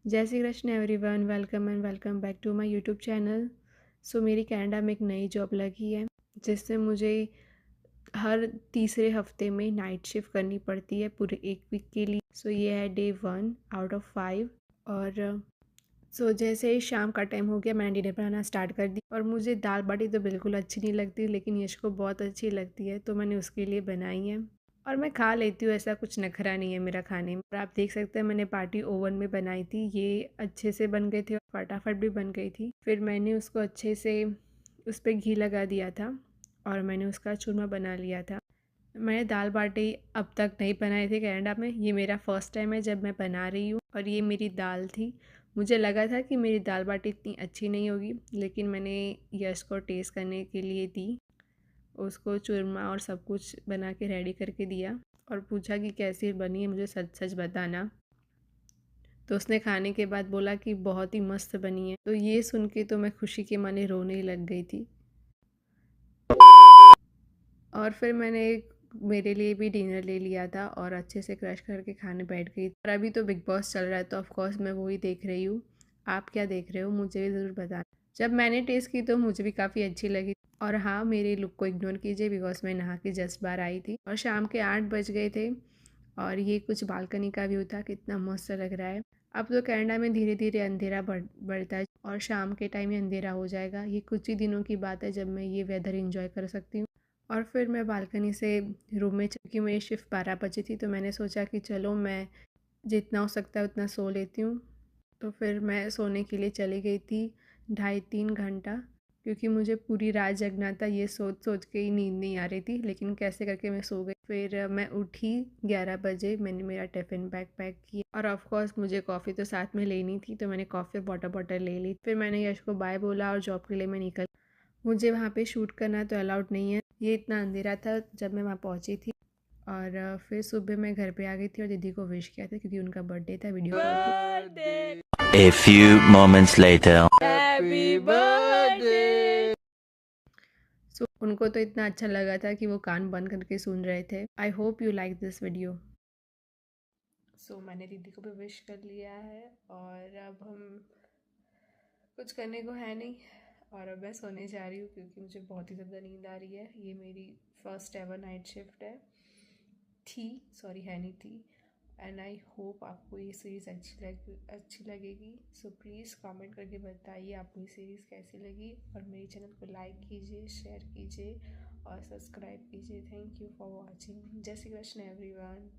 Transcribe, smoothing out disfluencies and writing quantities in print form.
जय Shri Krishna everyone, welcome and welcome back to my YouTube channel. मेरी Canada में एक नई जॉब लगी है जिससे मुझे हर तीसरे हफ्ते में नाइट शिफ्ट करनी पड़ती है पूरे एक वीक के लिए। ये है डे 1 आउट ऑफ 5। और जैसे ही शाम का टाइम हो गया मैंने डिनर बनाना स्टार्ट कर दी। और मुझे दाल बाटी तो बिल्कुल अच्छी नहीं लगती, लेकिन यश को बहुत अच्छी लगती है तो मैंने उसके लिए बनाई है और मैं खा लेती हूँ। ऐसा कुछ नखरा नहीं है मेरा खाने में। और आप देख सकते हैं मैंने बाटी ओवन में बनाई थी, ये अच्छे से बन गई थी और फटाफट भी बन गई थी। फिर मैंने उसको अच्छे से उस पर घी लगा दिया था और मैंने उसका चूरमा बना लिया था। मैंने दाल बाटी अब तक नहीं बनाई थी कनाडा में, ये मेरा फ़र्स्ट टाइम है जब मैं बना रही हूँ। और ये मेरी दाल थी। मुझे लगा था कि मेरी दाल बाटी इतनी अच्छी नहीं होगी, लेकिन मैंने यश को टेस्ट करने के लिए दी, उसको चूरमा और सब कुछ बना के रेडी करके दिया और पूछा कि कैसी बनी है, मुझे सच सच बताना। तो उसने खाने के बाद बोला कि बहुत ही मस्त बनी है। तो ये सुन के तो मैं खुशी के मारे रोने लग गई थी। और फिर मैंने मेरे लिए भी डिनर ले लिया था और अच्छे से क्रश करके खाने बैठ गई। और अभी तो बिग बॉस चल रहा है तो ऑफकोर्स मैं वही देख रही हूँ। आप क्या देख रहे हो मुझे भी ज़रूर बताना। जब मैंने टेस्ट की तो मुझे भी काफ़ी अच्छी लगी। और हाँ, मेरे लुक को इग्नोर कीजिए बिकॉज मैं नहा के जस्ट बार आई थी और शाम के 8 बज गए थे। और ये कुछ बालकनी का व्यू था, कितना मस्त लग रहा है। अब तो कनाडा में धीरे धीरे अंधेरा बढ़ता है और शाम के टाइम ही अंधेरा हो जाएगा। ये कुछ ही दिनों की बात है जब मैं ये वेदर इंजॉय कर सकती हूँ। और फिर मैं बालकनी से रूम में, क्योंकि मेरी शिफ्ट 12 बजे थी तो मैंने सोचा कि चलो मैं जितना हो सकता है उतना सो लेती हूँ। तो फिर मैं सोने के लिए चली गई थी 2.5-3 घंटा, क्योंकि मुझे पूरी रात जगना था। ये सोच सोच के ही नींद नहीं आ रही थी, लेकिन कैसे करके मैं सो गई। फिर मैं उठी 11 बजे, मैंने मेरा टिफ़िन बैग पैक किया और ऑफ कोर्स मुझे कॉफ़ी तो साथ में लेनी थी तो मैंने कॉफ़ी और वाटर बॉटल ले ली। फिर मैंने यश को बाय बोला और जॉब के लिए मैं निकल। मुझे वहाँ पे शूट करना तो अलाउड नहीं है, ये इतना अंधेरा था जब मैं वहाँ पहुँची थी। और फिर सुबह मैं घर पे आ गई थी और दीदी को विश किया था क्योंकि उनका बर्थडे था वीडियो कॉल पे। A few moments later. Happy birthday. उनको तो इतना अच्छा लगा था कि वो कान बंद करके सुन रहे थे। I hope you like this video. मैंने दीदी को भी विश कर लिया है और अब हम कुछ करने को है नहीं। और अब मैं सोने जा रही हूँ क्योंकि मुझे बहुत ही ज़्यादा नींद आ रही है। ये मेरी फर्स्ट एवर नाइट शिफ्ट है, है नहीं थी। एंड आई होप आपको ये सीरीज़ अच्छी लगेगी। प्लीज़ कमेंट करके बताइए आपको ये सीरीज़ कैसी लगी और मेरे चैनल को लाइक कीजिए, शेयर कीजिए और सब्सक्राइब कीजिए। Thank you for watching. जय श्री कृष्ण एवरीवन।